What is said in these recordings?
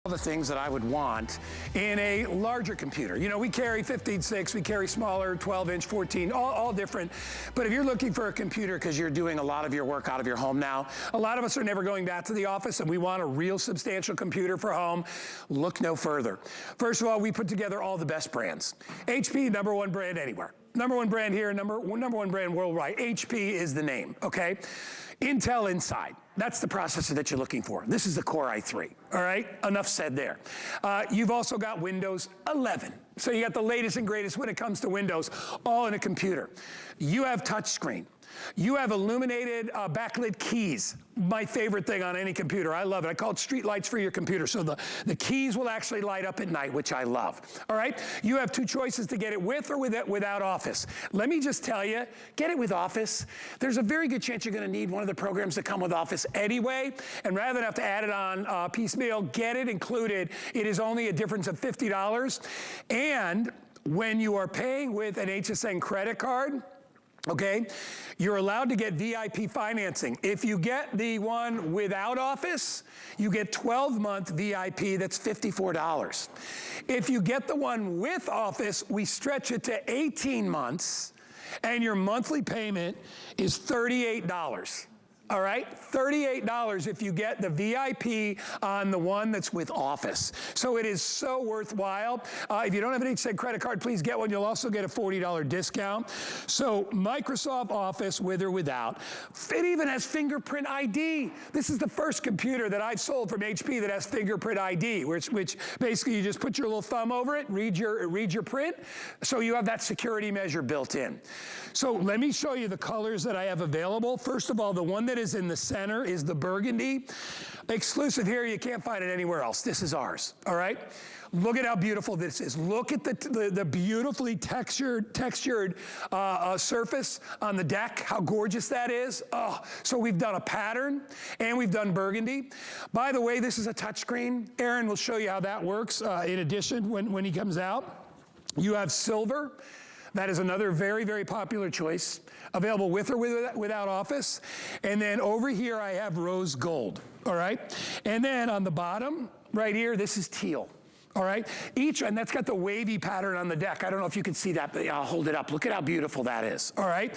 All the things that I would want in a larger computer. You know, we carry 15.6, we carry smaller, 12-inch, 14, all different. But if you're looking for a computer because you're doing a lot of your work out of your home now, a lot of us are never going back to the office and we want a real substantial computer for home, look no further. First of all, we put together all the best brands. HP, #1 brand anywhere. #1 brand here, number one brand worldwide. HP is the name, okay? Intel Inside. That's the processor that you're looking for. This is the Core i3, all right? Enough said there. You've also got Windows 11. So you got the latest and greatest when it comes to Windows, all in a computer. You have touchscreen. You have illuminated backlit keys. My favorite thing on any computer. I love it. I call it street lights for your computer. So the keys will actually light up at night, which I love. All right? You have two choices to get it with or without Office. Let me just tell you, get it with Office. There's a very good chance you're going to need one of the programs that come with Office anyway. And rather than have to add it on piecemeal, get it included. It is only a difference of $50. And when you are paying with an HSN credit card, okay, you're allowed to get VIP financing. If you get the one without Office, you get 12-month VIP, that's $54. If you get the one with Office, we stretch it to 18 months, and your monthly payment is $38. All right, $38 if you get the VIP on the one that's with Office. So it is so worthwhile. If you don't have an HSN credit card, please get one. You'll also get a $40 discount. So Microsoft Office, with or without. It even has fingerprint ID. This is the first computer that I've sold from HP that has fingerprint ID, which basically you just put your little thumb over it, read your print, so you have that security measure built in. So let me show you the colors that I have available. First of all, the one that is in the center is the burgundy. Exclusive here, you can't find it anywhere else. This is ours, all right? Look at how beautiful this is. Look at the beautifully textured surface on the deck, how gorgeous that is. Oh, so we've done a pattern and we've done burgundy. By the way, this is a touchscreen. Aaron will show you how that works in addition when he comes out. You have silver. That is another very, very popular choice, available with or without Office. And then over here, I have rose gold, all right? And then on the bottom, right here, this is teal, all right? And that's got the wavy pattern on the deck. I don't know if you can see that, but I'll hold it up. Look at how beautiful that is, all right?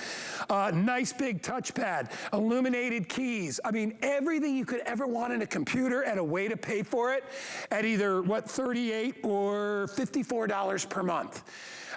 Nice big touchpad, illuminated keys. I mean, everything you could ever want in a computer and a way to pay for it at either, $38 or $54 per month.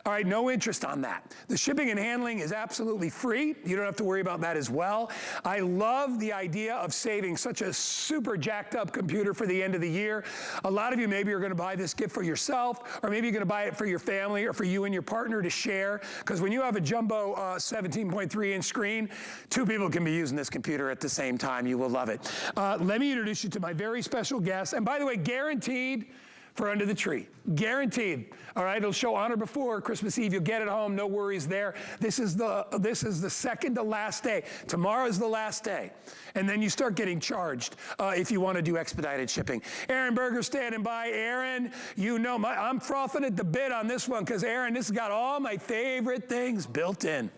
All right, no interest on that. The shipping and handling is absolutely free. You don't have to worry about that as well. I love the idea of saving such a super jacked up computer for the end of the year. A lot of you maybe are gonna buy this gift for yourself, or maybe you're gonna buy it for your family or for you and your partner to share. Because when you have a jumbo 17.3-inch screen, two people can be using this computer at the same time. You will love it. Let me introduce you to my very special guest. And by the way, guaranteed for under the tree, guaranteed. All right, it'll show on or before Christmas Eve. You'll get it home, no worries there. This is the second to last day. Tomorrow is the last day, and then you start getting charged if you want to do expedited shipping. Aaron Berger standing by. Aaron, you know I'm frothing at the bit on this one because Aaron, this has got all my favorite things built in.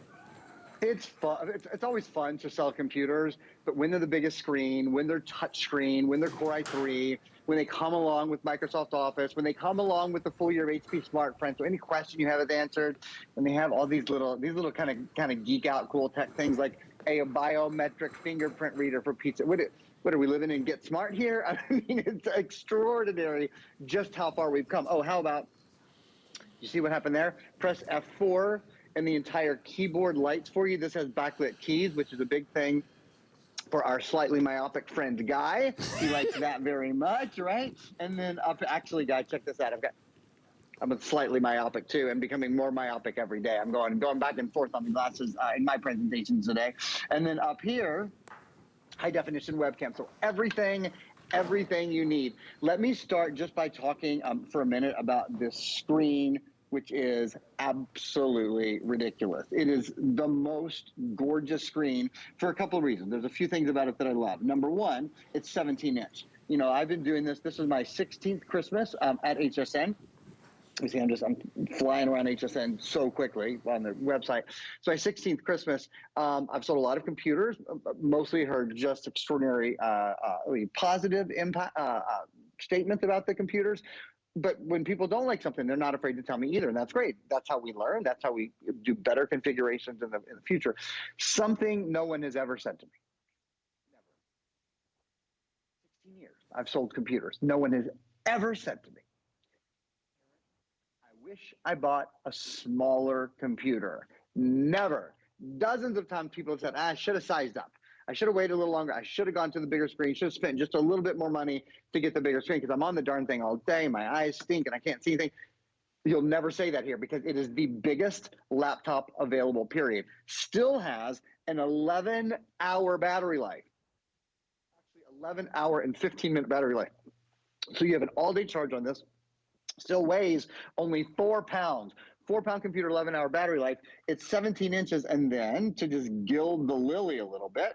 It's fun. It's always fun to sell computers, but when they're the biggest screen, when they're touch screen, when they're Core i3, when they come along with Microsoft Office, when they come along with the full year of HP SmartFriend, so any question you have is answered, and they have all these little kind of geek out cool tech things like a biometric fingerprint reader for pizza. What are we living in Get Smart here? I mean, it's extraordinary just how far we've come. Oh, how about, you see what happened there? Press F4 and the entire keyboard lights for you. This has backlit keys, which is a big thing for our slightly myopic friend Guy. He likes that very much, right? And then actually, Guy, check this out. I'm slightly myopic too, and becoming more myopic every day. I'm going back and forth on the glasses in my presentations today. And then up here, high definition webcam. So everything you need. Let me start just by talking for a minute about this screen, which is absolutely ridiculous. It is the most gorgeous screen for a couple of reasons. There's a few things about it that I love. Number one, it's 17-inch. You know, I've been doing this. This is my 16th Christmas at HSN. You see, I'm flying around HSN so quickly on the website. So my 16th Christmas, I've sold a lot of computers, mostly heard just extraordinary positive impact, statements about the computers. But when people don't like something, they're not afraid to tell me either. And that's great. That's how we learn. That's how we do better configurations in the future. Something no one has ever said to me. Never. 16 years I've sold computers. No one has ever said to me, I wish I bought a smaller computer. Never. Dozens of times people have said, I should have sized up. I should have waited a little longer. I should have gone to the bigger screen. Should have spent just a little bit more money to get the bigger screen because I'm on the darn thing all day. My eyes stink and I can't see anything. You'll never say that here because it is the biggest laptop available, period. Still has an 11-hour battery life. Actually, 11-hour and 15-minute battery life. So you have an all-day charge on this. Still weighs only 4 pounds. 4-pound computer, 11-hour battery life. It's 17 inches. And then to just gild the lily a little bit,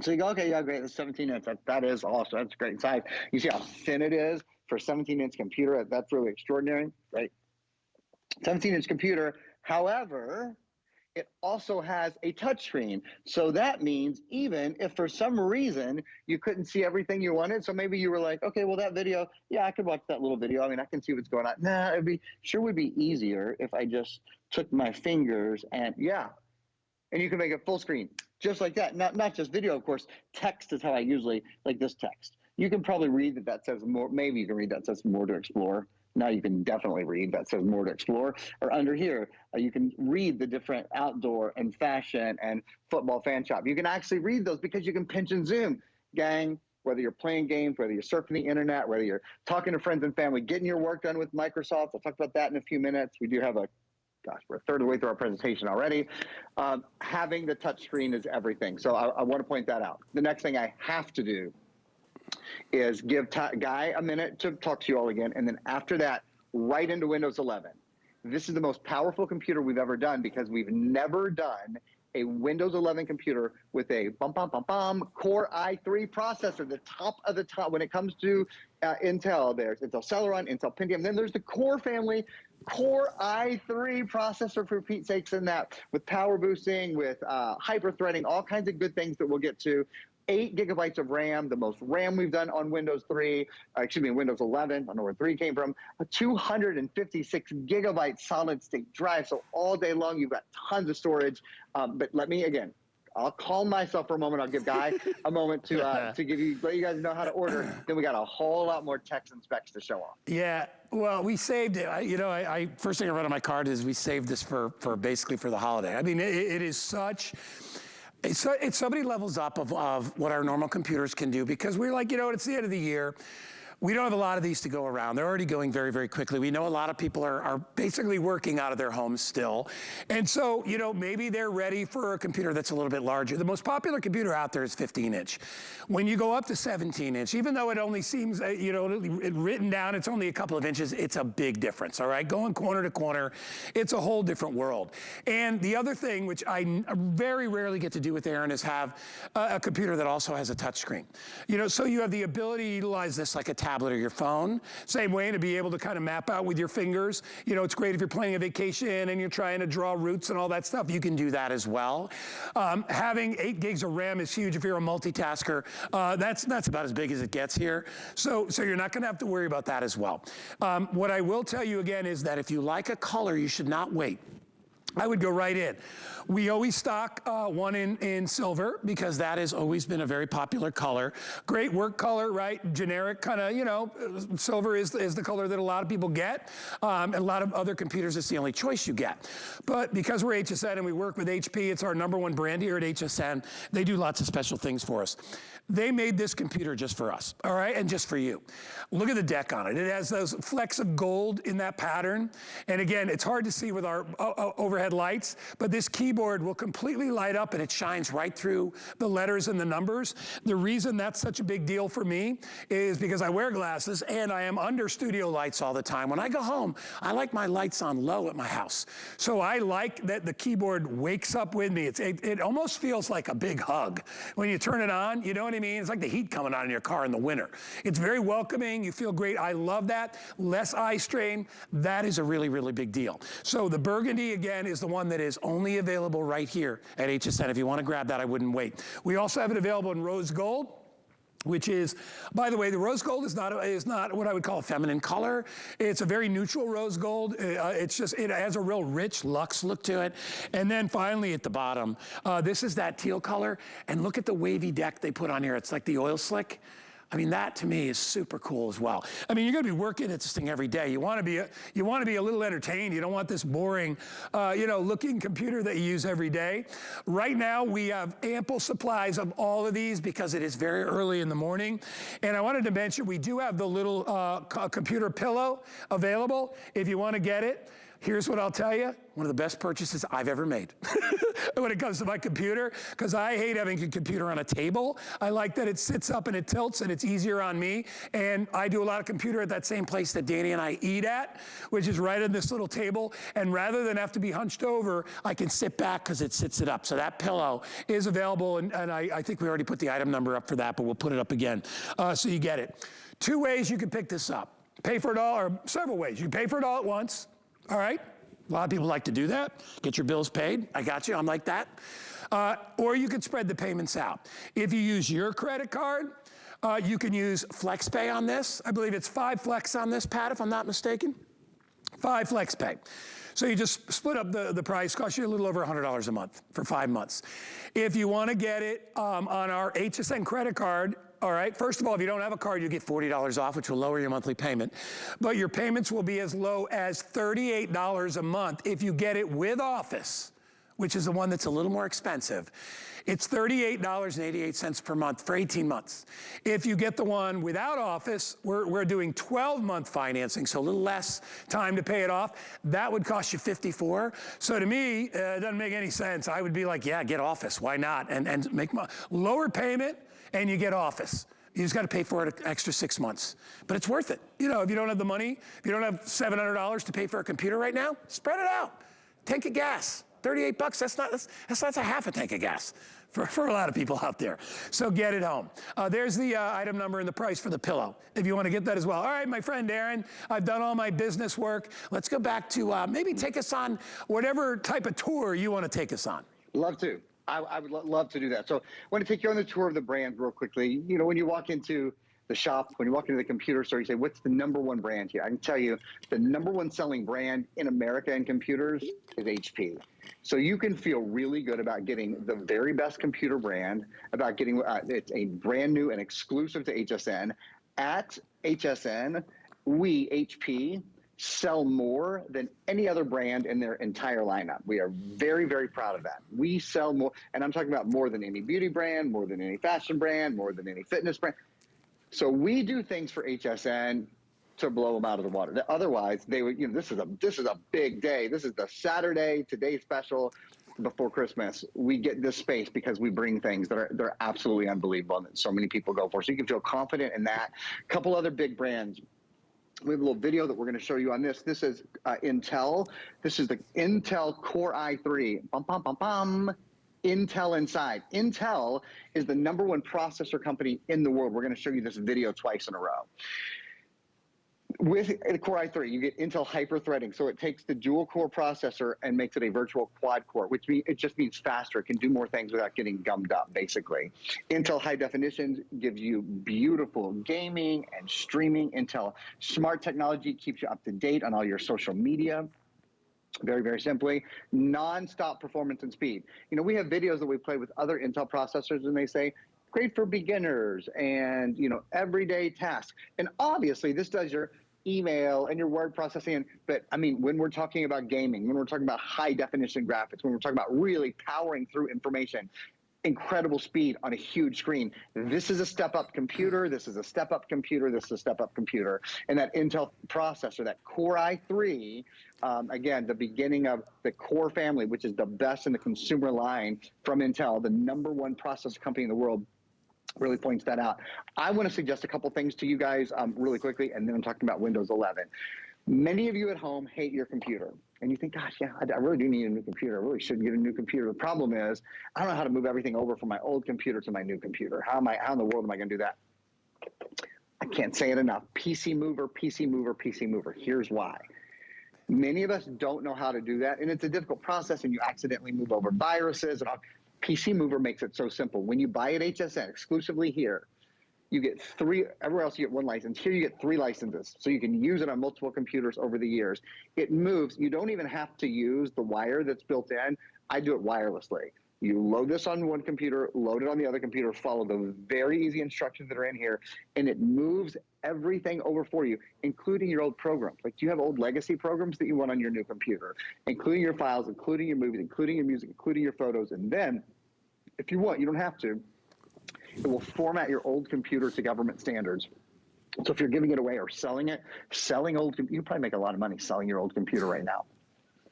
so you go, okay, yeah, great, that's 17 inch. That is awesome. That's a great size. You see how thin it is for a 17-inch computer? That's really extraordinary, right? 17-inch computer. However, it also has a touchscreen. So that means even if for some reason you couldn't see everything you wanted, so maybe you were like, okay, well, that video, yeah, I could watch that little video. I mean, I can see what's going on. Nah, sure would be easier if I just took my fingers and, yeah, and you can make it full screen, just like that. Not just video, of course. Text is how I usually, like this text. You can probably read that says more, maybe you can read that says more to explore. Now you can definitely read that says more to explore. Or under here, you can read the different outdoor and fashion and football fan shop. You can actually read those because you can pinch and zoom. Gang, whether you're playing games, whether you're surfing the internet, whether you're talking to friends and family, getting your work done with Microsoft. I'll talk about that in a few minutes. We do have gosh, we're a third of the way through our presentation already. Having the touch screen is everything. So I want to point that out. The next thing I have to do is give Guy a minute to talk to you all again. And then after that, right into Windows 11. This is the most powerful computer we've ever done because we've never done a Windows 11 computer with a Core i3 processor, the top of the top. When it comes to Intel, there's Intel Celeron, Intel Pentium. Then there's the Core family, Core i3 processor, for Pete's sakes, in that with power boosting, with hyper-threading, all kinds of good things that we'll get to. 8 gigabytes of RAM, the most RAM we've done on Windows 3, Windows 11, I don't know where 3 came from, a 256 gigabyte solid state drive. So all day long, you've got tons of storage. But let me, again, I'll calm myself for a moment. I'll give Guy a moment to let you guys know how to order. Then we got a whole lot more text and specs to show off. Yeah, well, we saved it. First thing I wrote on my card is we saved this for basically for the holiday. I mean, it is such. It's so many levels up of what our normal computers can do because we're like, it's the end of the year. We don't have a lot of these to go around. They're already going very, very quickly. We know a lot of people are basically working out of their homes still. And so, maybe they're ready for a computer that's a little bit larger. The most popular computer out there is 15-inch. When you go up to 17-inch, even though it only seems, written down, it's only a couple of inches, it's a big difference, all right? Going corner to corner, it's a whole different world. And the other thing, which I very rarely get to do with Aaron, is have a computer that also has a touchscreen. So you have the ability to utilize this like a tablet or your phone. Same way to be able to kind of map out with your fingers. It's great if you're planning a vacation and you're trying to draw routes and all that stuff. You can do that as well. Having 8 gigs of RAM is huge if you're a multitasker. That's about as big as it gets here. So you're not going to have to worry about that as well. What I will tell you again is that if you like a color, you should not wait. I would go right in. We always stock one in silver because that has always been a very popular color. Great work color, right? Generic kind of, silver is the color that a lot of people get. And a lot of other computers, it's the only choice you get. But because we're HSN and we work with HP, it's our #1 brand here at HSN. They do lots of special things for us. They made this computer just for us, all right, and just for you. Look at the deck on it. It has those flecks of gold in that pattern. And again, it's hard to see with our overhead lights, but this keyboard will completely light up and it shines right through the letters and the numbers. The reason that's such a big deal for me is because I wear glasses and I am under studio lights all the time. When I go home, I like my lights on low at my house. So I like that the keyboard wakes up with me. It almost feels like a big hug. When you turn it on, you know what I mean? It's like the heat coming on in your car in the winter. It's very welcoming. You feel great. I love that. Less eye strain. That is a really, really big deal. So the burgundy, again, is the one that is only available right here at HSN. If you want to grab that, I wouldn't wait. We also have it available in rose gold. which is, by the way, the rose gold is not what I would call a feminine color. It's a very neutral rose gold. It has a real rich luxe look to it. And then finally at the bottom, this is that teal color. And look at the wavy deck they put on here. It's like the oil slick. I mean, that to me is super cool as well. I mean, you're going to be working at this thing every day. You want to be a little entertained. You don't want this boring, looking computer that you use every day. Right now, we have ample supplies of all of these because it is very early in the morning. And I wanted to mention we do have the little computer pillow available if you want to get it. Here's what I'll tell you, one of the best purchases I've ever made when it comes to my computer, because I hate having a computer on a table. I like that it sits up and it tilts and it's easier on me. And I do a lot of computer at that same place that Danny and I eat at, which is right on this little table. And rather than have to be hunched over, I can sit back because it sits it up. So that pillow is available, and I think we already put the item number up for that, but we'll put it up again so you get it. 2 ways you can pick this up. Pay for it all, or several ways. You can pay for it all at once. All right, a lot of people like to do that. Get your bills paid. I got you, I'm like that. Or you could spread the payments out. If you use your credit card, you can use FlexPay on this. I believe it's 5 Flex on this, Pat, if I'm not mistaken. 5 FlexPay. So you just split up the price, costs you a little over $100 a month for 5 months. If you want to get it on our HSN credit card, all right, first of all, if you don't have a card, you get $40 off, which will lower your monthly payment. But your payments will be as low as $38 a month if you get it with Office, which is the one that's a little more expensive. It's $38.88 per month for 18 months. If you get the one without Office, we're doing 12-month financing, so a little less time to pay it off. That would cost you $54. So to me, it doesn't make any sense. I would be like, yeah, get Office. Why not? And make lower payment, and you get Office. You just got to pay for it an extra 6 months. But it's worth it. You know, if you don't have the money, if you don't have $700 to pay for a computer right now, spread it out. Tank of gas. 38 bucks, that's not a half a tank of gas for a lot of people out there. So get it home. There's the item number and the price for the pillow, if you want to get that as well. All right, my friend Aaron, I've done all my business work. Let's go back to maybe take us on whatever type of tour you want to take us on. Love to. I would love to do that. So I want to take you on the tour of the brand real quickly. You know, when you walk into the shop, when you walk into the computer store, you say, what's the #1 brand here? I can tell you the #1 selling brand in America in computers is HP. So you can feel really good about getting the very best computer brand, about getting it's a brand new and exclusive to HSN. At HSN, we, HP, sell more than any other brand in their entire lineup. We are very, very proud of that. We sell more, and I'm talking about more than any beauty brand, more than any fashion brand, more than any fitness brand. So we do things for HSN to blow them out of the water. Otherwise, they would, you know, this is a big day. This is the Saturday Today special before Christmas. We get this space because we bring things that they're absolutely unbelievable and that so many people go for. So you can feel confident in that. A couple other big brands. We have a little video that we're going to show you on this. This is Intel. This is the Intel Core i3. Bum, bum, bum, bum. Intel inside. Intel is the #1 processor company in the world. We're going to show you this video twice in a row. With the Core i3, you get Intel hyper-threading. So it takes the dual-core processor and makes it a virtual quad-core, which means it just means faster. It can do more things without getting gummed up, basically. Intel High Definition gives you beautiful gaming and streaming. Intel Smart Technology keeps you up to date on all your social media. Very, very simply, non-stop performance and speed. You know, we have videos that we play with other Intel processors, and they say, great for beginners and, you know, everyday tasks. And obviously, this does your email and your word processing. But I mean, when we're talking about gaming, when we're talking about high definition graphics, when we're talking about really powering through information, incredible speed on a huge screen. This is a step-up computer. This is a step-up computer. This is a step-up computer. And that Intel processor, that Core i3, again, the beginning of the Core family, which is the best in the consumer line from Intel, the #1 processor company in the world, really points that out. I want to suggest a couple things to you guys really quickly, and then I'm talking about Windows 11. Many of you at home hate your computer. And you think, gosh, yeah, I really do need a new computer. I really should get a new computer. The problem is, I don't know how to move everything over from my old computer to my new computer. How in the world am I going to do that? I can't say it enough. PC mover, PC mover, PC mover. Here's why. Many of us don't know how to do that, and it's a difficult process, and you accidentally move over viruses. And all. PC mover makes it so simple. When you buy at HSN, exclusively here, you get 3, everywhere else you get 1 license. Here you get 3 licenses. So you can use it on multiple computers over the years. It moves. You don't even have to use the wire that's built in. I do it wirelessly. You load this on one computer, load it on the other computer, follow the very easy instructions that are in here, and it moves everything over for you, including your old programs. Like, do you have old legacy programs that you want on your new computer, including your files, including your movies, including your music, including your photos? And then, if you want, you don't have to, it will format your old computer to government standards. So if you're giving it away or selling it, you probably make a lot of money selling your old computer right now.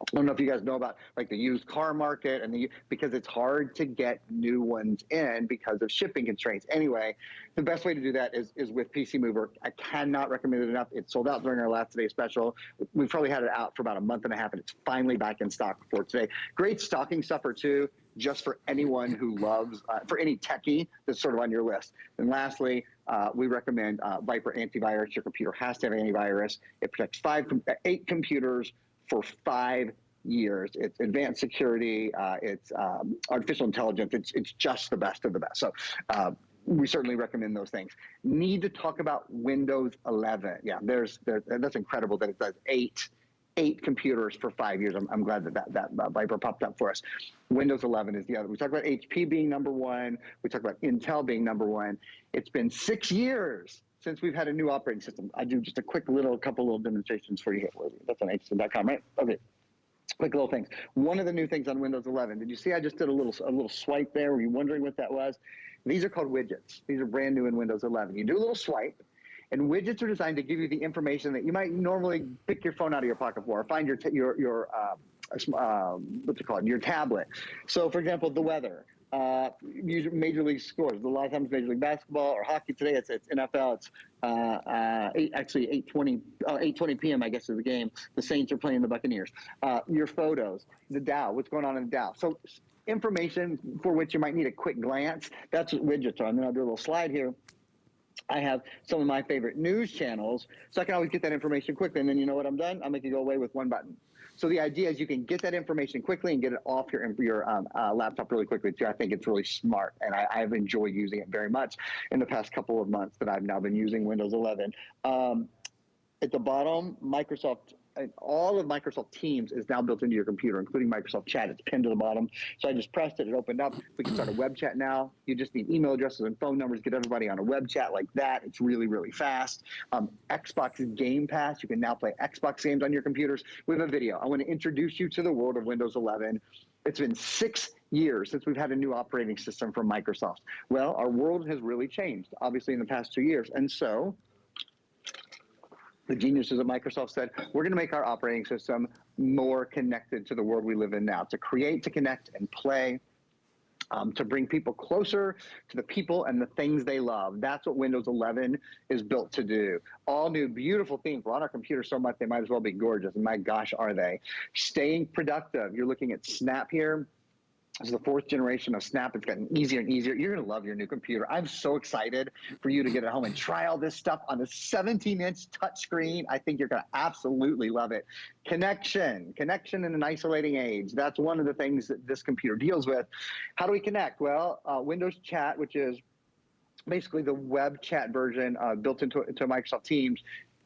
I don't know if you guys know about like the used car market because it's hard to get new ones in because of shipping constraints. Anyway, the best way to do that is with PC Mover. I cannot recommend it enough. It sold out during our last Today special. We've probably had it out for about a month and a half, and it's finally back in stock for today. Great stocking stuffer too, just for anyone who loves, for any techie that's sort of on your list. And lastly, we recommend Viper Antivirus. Your computer has to have antivirus. It protects 8 computers for 5 years. It's advanced security. It's artificial intelligence. It's just the best of the best. So we certainly recommend those things. Need to talk about Windows 11. Yeah, that's incredible that it does 8 computers for 5 years. I'm glad that Viper popped up for us. Windows 11 is the other. We talked about HP being #1. We talked about Intel being #1. It's been 6 years since we've had a new operating system. I do just a quick couple little demonstrations for you here. That's on hsn.com, right? Okay. Quick little things. One of the new things on Windows 11. Did you see I just did a little swipe there? Were you wondering what that was? These are called widgets. These are brand new in Windows 11. You do a little swipe, and widgets are designed to give you the information that you might normally pick your phone out of your pocket for, or find your your tablet. So, for example, the weather. Major league scores. A lot of times Major League Basketball or hockey today, it's NFL. It's 8:20 p.m. I guess is the game. The Saints are playing the Buccaneers. Your photos, the Dow, what's going on in the Dow. So information for which you might need a quick glance. That's what widgets are. And then I'll do a little slide here. I have some of my favorite news channels, so I can always get that information quickly. And then you know what I'm done? I'll make it go away with one button. So the idea is you can get that information quickly and get it off your laptop really quickly too. I think it's really smart, and I've enjoyed using it very much in the past couple of months that I've now been using Windows 11. At the bottom, all of Microsoft Teams is now built into your computer, including Microsoft Chat. It's pinned to the bottom. So I just pressed it. It opened up. We can start a web chat now. You just need email addresses and phone numbers. Get everybody on a web chat like that. It's really, really fast. Xbox Game Pass. You can now play Xbox games on your computers. We have a video. I want to introduce you to the world of Windows 11. It's been 6 years since we've had a new operating system from Microsoft. Well, our world has really changed, obviously, in the past 2 years. And so the geniuses at Microsoft said, we're going to make our operating system more connected to the world we live in now, to create, to connect, and play, to bring people closer to the people and the things they love. That's what Windows 11 is built to do. All new, beautiful themes. We're on our computers so much, they might as well be gorgeous. And my gosh, are they. Staying productive. You're looking at Snap here. This is the 4th generation of Snap. It's gotten easier and easier. You're going to love your new computer. I'm so excited for you to get it home and try all this stuff on a 17-inch touchscreen. I think you're going to absolutely love it. Connection in an isolating age. That's one of the things that this computer deals with. How do we connect? Well, Windows Chat, which is basically the web chat version built into Microsoft Teams.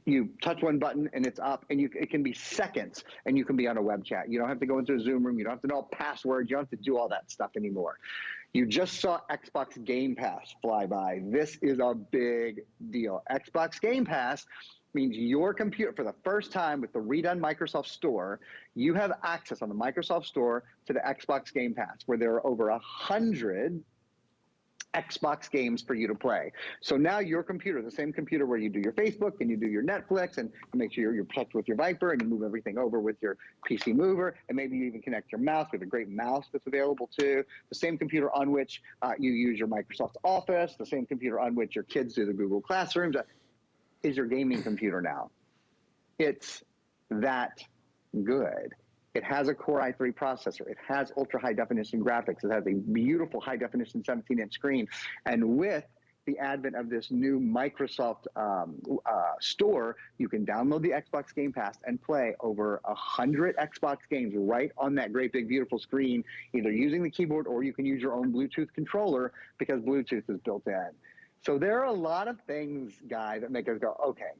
You touch one button and it's up, and it can be seconds, and you can be on a web chat. You don't have to go into a Zoom room. You don't have to know passwords. You don't have to do all that stuff anymore. You just saw Xbox Game Pass fly by. This is a big deal. Xbox Game Pass means your computer, for the first time with the redone Microsoft Store, you have access on the Microsoft Store to the Xbox Game Pass, where there are over 100 Xbox games for you to play. So now your computer, the same computer where you do your Facebook and you do your Netflix and make sure you're plugged with your Viper and you move everything over with your PC Mover, and maybe you even connect your mouse. We have a great mouse that's available too. The same computer on which you use your Microsoft Office, the same computer on which your kids do the Google Classrooms, is your gaming computer now. It's that good. It has a Core i3 processor. It has ultra high definition graphics. It has a beautiful high definition 17-inch screen. And with the advent of this new Microsoft store, you can download the Xbox Game Pass and play over 100 Xbox games right on that great big beautiful screen, either using the keyboard or you can use your own Bluetooth controller because Bluetooth is built in. So there are a lot of things, guys, that make us go, okay,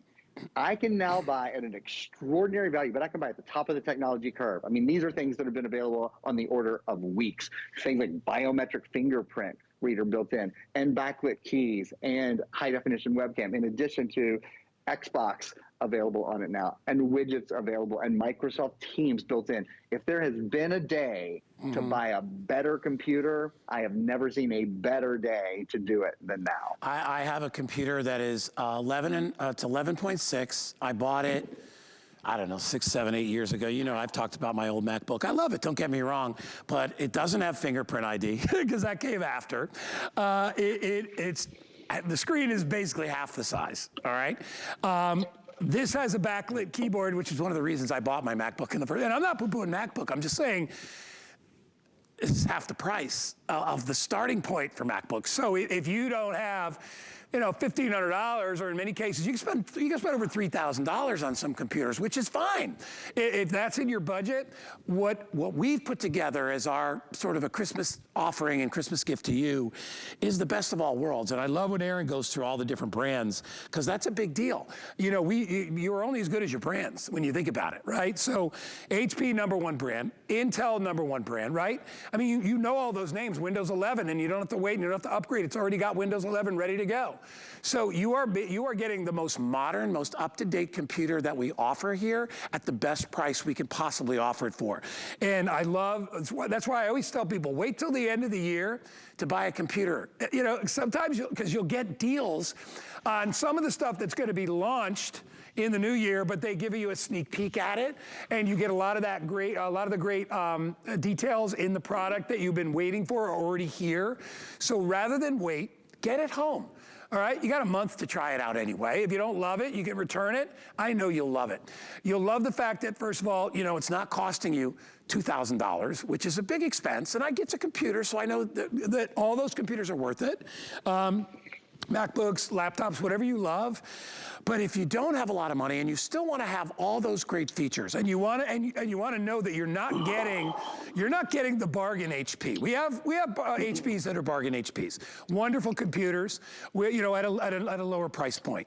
I can now buy at an extraordinary value, but I can buy at the top of the technology curve. I mean, these are things that have been available on the order of weeks. Things like biometric fingerprint reader built in, and backlit keys, and high definition webcam, in addition to Xbox available on it now, and widgets available, and Microsoft Teams built in. If there has been a day to buy a better computer, I have never seen a better day to do it than now. I have a computer that is 11.6. I bought it, I don't know, 6, 7, 8 years ago. You know, I've talked about my old MacBook. I love it, don't get me wrong, but it doesn't have fingerprint ID because that came after. The screen is basically half the size, all right? This has a backlit keyboard, which is one of the reasons I bought my MacBook in the first, and I'm not poo-pooing MacBook, I'm just saying it's half the price of the starting point for MacBooks. So if you don't have, you know, $1,500, or in many cases, you can spend over $3,000 on some computers, which is fine. If that's in your budget, what we've put together as our sort of a Christmas offering and Christmas gift to you is the best of all worlds. And I love when Aaron goes through all the different brands, because that's a big deal. You know, you're only as good as your brands when you think about it, right? So HP, #1 brand, Intel, #1 brand, right? I mean, you know all those names, Windows 11, and you don't have to wait and you don't have to upgrade. It's already got Windows 11 ready to go. So you are getting the most modern, most up-to-date computer that we offer here at the best price we can possibly offer it for. And that's why I always tell people, wait till the end of the year to buy a computer. You know, sometimes because you'll get deals on some of the stuff that's going to be launched in the new year, but they give you a sneak peek at it, and you get a lot of the great details in the product that you've been waiting for are already here. So rather than wait, get it home. All right, you got a month to try it out anyway. If you don't love it, you can return it. I know you'll love it. You'll love the fact that, first of all, you know, it's not costing you $2,000, which is a big expense. And I get a computer, so I know that all those computers are worth it. MacBooks, laptops, whatever you love. But if you don't have a lot of money and you still want to have all those great features, and you want to know that you're not getting the bargain HP. We have HPs that are bargain HPs. Wonderful computers, you know, at a lower price point.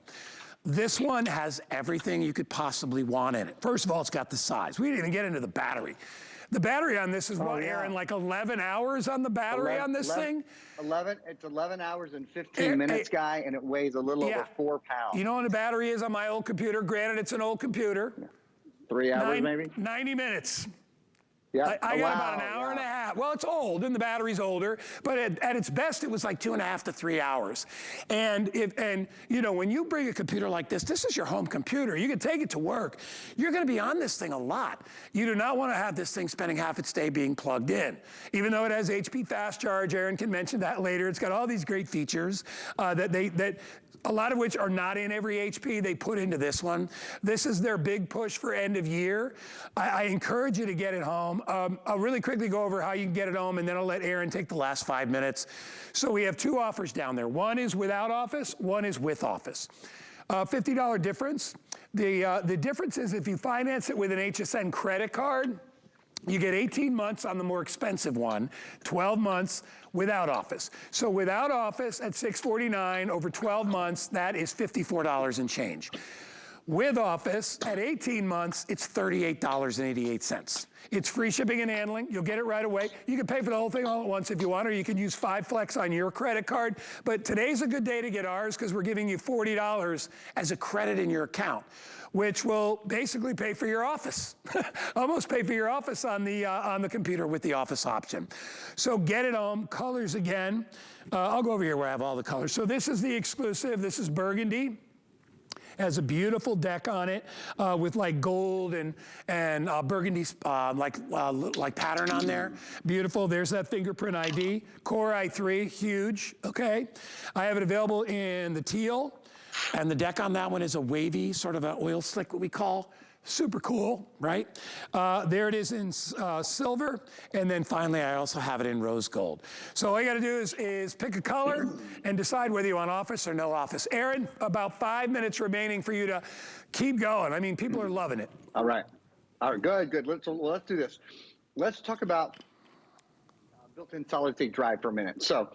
This one has everything you could possibly want in it. First of all, it's got the size. We didn't even get into the battery. The battery on this is Aaron, like 11 hours on the battery on this thing? It's 11 hours and 15 minutes, Guy, and it weighs a little over 4 pounds. You know what the battery is on my old computer? Granted, it's an old computer. 3 hours, maybe? 90 minutes. Yeah. I got about an hour and a half. Well, it's old, and the battery's older, but at its best, it was like 2.5 to 3 hours. And you know, when you bring a computer like this is your home computer. You can take it to work. You're going to be on this thing a lot. You do not want to have this thing spending half its day being plugged in. Even though it has HP Fast Charge, Aaron can mention that later. It's got all these great features that a lot of which are not in every HP, they put into this one. This is their big push for end of year. I encourage you to get it home. I'll really quickly go over how you can get it home, and then I'll let Aaron take the last 5 minutes. So we have 2 offers down there. One is without Office, one is with Office. $50 difference. The difference is if you finance it with an HSN credit card, you get 18 months on the more expensive one, 12 months without Office. So without Office at $649 over 12 months, that is $54 and change. With Office at 18 months, it's $38.88. It's free shipping and handling. You'll get it right away. You can pay for the whole thing all at once if you want, or you can use 5 Flex on your credit card. But today's a good day to get ours because we're giving you $40 as a credit in your account, which will basically pay for your Office. Almost pay for your Office on the computer with the Office option. So get it home. Colors again. I'll go over here where I have all the colors. So this is the exclusive. This is burgundy. Has a beautiful deck on it with like gold and burgundy like pattern on there. Beautiful. There's that fingerprint ID. Core i3, huge. Okay. I have it available in the teal, and the deck on that one is a wavy, sort of an oil slick, what we call. Super cool, right? There it is in silver. And then finally, I also have it in rose gold. So all you gotta do is pick a color and decide whether you want Office or no Office. Aaron, about 5 minutes remaining for you to keep going. I mean, people are loving it. All right, good. Let's do this. Let's talk about built-in solid-state drive for a minute. So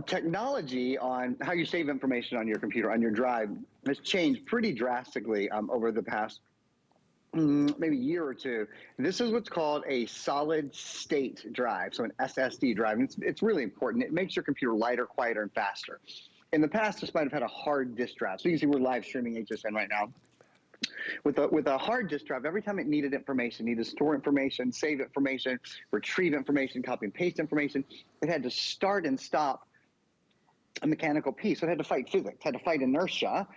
Technology on how you save information on your computer, on your drive, has changed pretty drastically over the past maybe year or two. This is what's called a solid state drive, so an SSD drive. And it's really important. It makes your computer lighter, quieter, and faster. In the past, this might have had a hard disk drive. So you can see we're live streaming HSN right now. With a hard disk drive, every time it needed information, needed to store information, save information, retrieve information, copy and paste information, it had to start and stop a mechanical piece. So it had to fight physics, had to fight inertia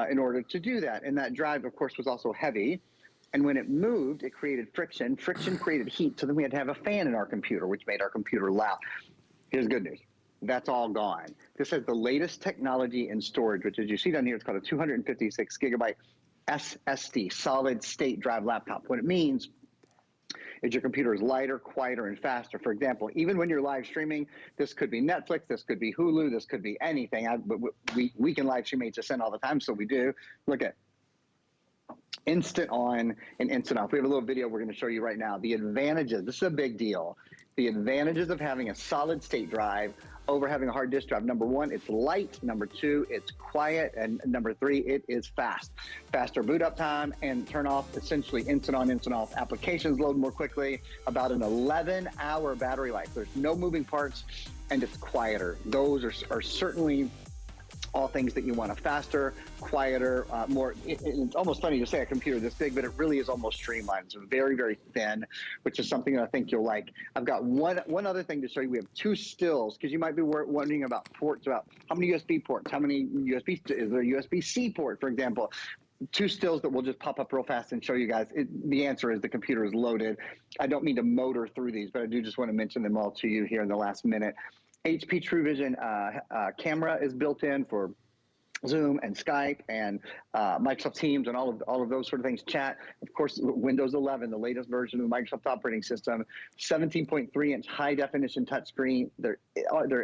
in order to do that. And that drive, of course, was also heavy. And when it moved, it created friction. Friction created heat. So then we had to have a fan in our computer, which made our computer loud. Here's good news. That's all gone. This is the latest technology in storage, which, as you see down here, it's called a 256 gigabyte SSD, solid state drive laptop. What it means is your computer is lighter, quieter, and faster. For example, even when you're live streaming, this could be Netflix, this could be Hulu, this could be anything. We can live stream HSN all the time, so we do. Look at instant on and instant off. We have a little video we're going to show you right now. The advantages, this is a big deal. The advantages of having a solid state drive over having a hard disk drive. Number one, it's light. Number two, it's quiet. And number three, it is fast. Faster boot up time and turn off, essentially instant on, instant off. Applications load more quickly, about an 11-hour battery life. There's no moving parts and it's quieter. Those are certainly all things that you want: a faster, quieter, more. It's almost funny to say a computer this big, but it really is almost streamlined. It's very, very thin, which is something that I think you'll like. I've got one other thing to show you. We have two stills, because you might be wondering about ports, about how many USB ports, how many USB, is there a USB-C port, for example? Two stills that will just pop up real fast and show you guys. The answer is the computer is loaded. I don't mean to motor through these, but I do just want to mention them all to you here in the last minute. HP TrueVision camera is built in for Zoom and Skype and Microsoft Teams and all of those sort of things. Chat, of course, Windows 11, the latest version of the Microsoft operating system. 17.3-inch high definition touchscreen. There,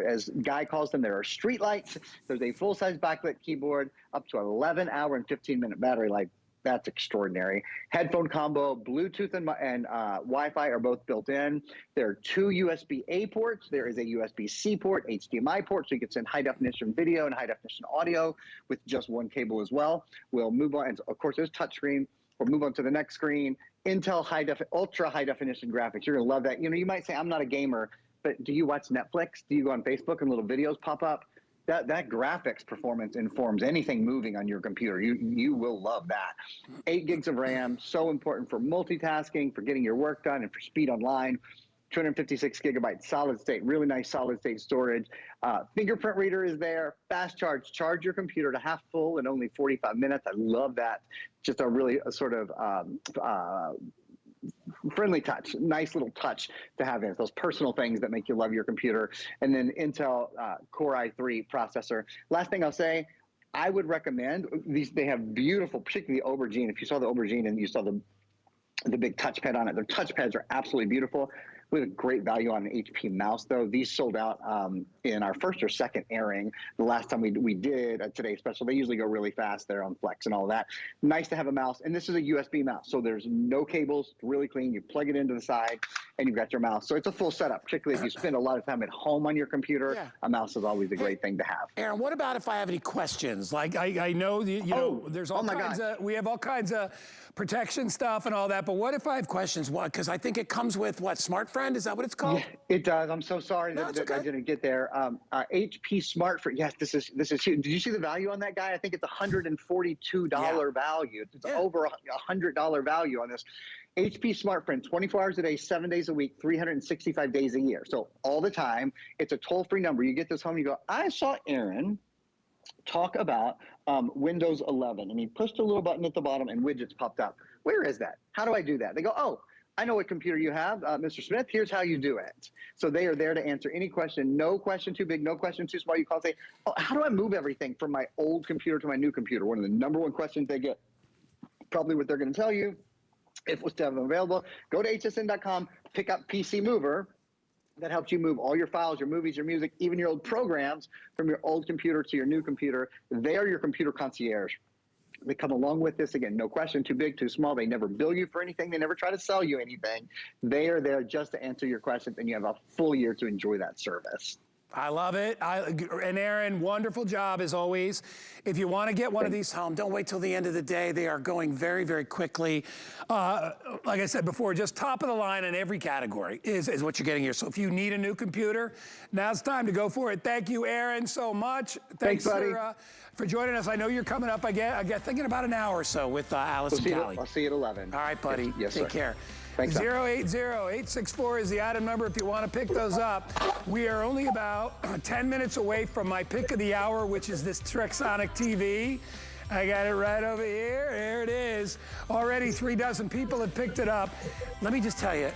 as Guy calls them, there are street lights. There's a full size backlit keyboard, up to 11-hour and 15-minute battery life. That's extraordinary. Headphone combo, Bluetooth and Wi-Fi are both built in. There are two USB-A ports. There is a USB-C port, HDMI port, so you can send high-definition video and high-definition audio with just one cable as well. We'll move on, and of course, there's touchscreen. We'll move on to the next screen. Intel ultra high-definition graphics. You're gonna love that. You know, you might say, I'm not a gamer, but do you watch Netflix? Do you go on Facebook and little videos pop up? That graphics performance informs anything moving on your computer. You will love that. 8 gigs of RAM, so important for multitasking, for getting your work done, and for speed online. 256 gigabyte solid state, really nice solid state storage. Fingerprint reader is there. Fast charge your computer to half full in only 45 minutes. I love that. Just a really sort of friendly touch, nice little touch to have in it. Those personal things that make you love your computer. And then Intel Core i3 processor. Last thing I'll say, I would recommend these. They have beautiful, particularly the Aubergine. If you saw the Aubergine and you saw the big touchpad on it, their touchpads are absolutely beautiful. We have a great value on an HP mouse, though. These sold out in our first or second airing. The last time we did a Today Special, they usually go really fast there on Flex and all that. Nice to have a mouse. And this is a USB mouse, so there's no cables. It's really clean. You plug it into the side, and you've got your mouse. So it's a full setup, particularly if you spend a lot of time at home on your computer. Yeah. A mouse is always a great thing to have. Aaron, what about if I have any questions? Like, I know, you know, there's all kinds of, we have all kinds of protection stuff and all that, but what if I have questions? What? Because I think it comes with, what, SmartFriend? Is that what it's called? Yeah, it does. I'm so sorry that I didn't get there. HP SmartFriend. Yes, this is huge. Did you see the value on that guy? I think it's $142 value. It's over $100 value on this. HP SmartFriend, 24 hours a day, 7 days a week, 365 days a year. So all the time. It's a toll-free number. You get this home, you go, I saw Aaron talk about Windows 11, and he pushed a little button at the bottom and widgets popped up. Where is that? How do I do that? They go, oh, I know what computer you have, Mr. Smith. Here's how you do it. So they are there to answer any question. No question too big, no question too small. You call and say, oh, how do I move everything from my old computer to my new computer? One of the #1 questions they get, probably what they're going to tell you, if it's still available. Go to hsn.com, pick up PC Mover. That helps you move all your files, your movies, your music, even your old programs from your old computer to your new computer. They are your computer concierge. They come along with this. Again, no question, too big, too small. They never bill you for anything. They never try to sell you anything. They are there just to answer your questions, and you have a full year to enjoy that service. I love it. And Aaron, wonderful job as always. If you want to get one of these home, don't wait till the end of the day. They are going very, very quickly. Like I said before, just top of the line in every category is what you're getting here. So if you need a new computer, now's time to go for it. Thank you, Aaron, so much. Thanks buddy. For joining us. I know you're coming up, I get thinking about an hour or so with Alice and Callie. I'll see you at 11. All right, buddy. Yes, Take sir. care. Thanks, 080-864 is the item number if you want to pick those up. We are only about 10 minutes away from my pick of the hour, which is this Trexonic TV. I got it right over here. There it is. Already 36 people have picked it up. Let me just tell you,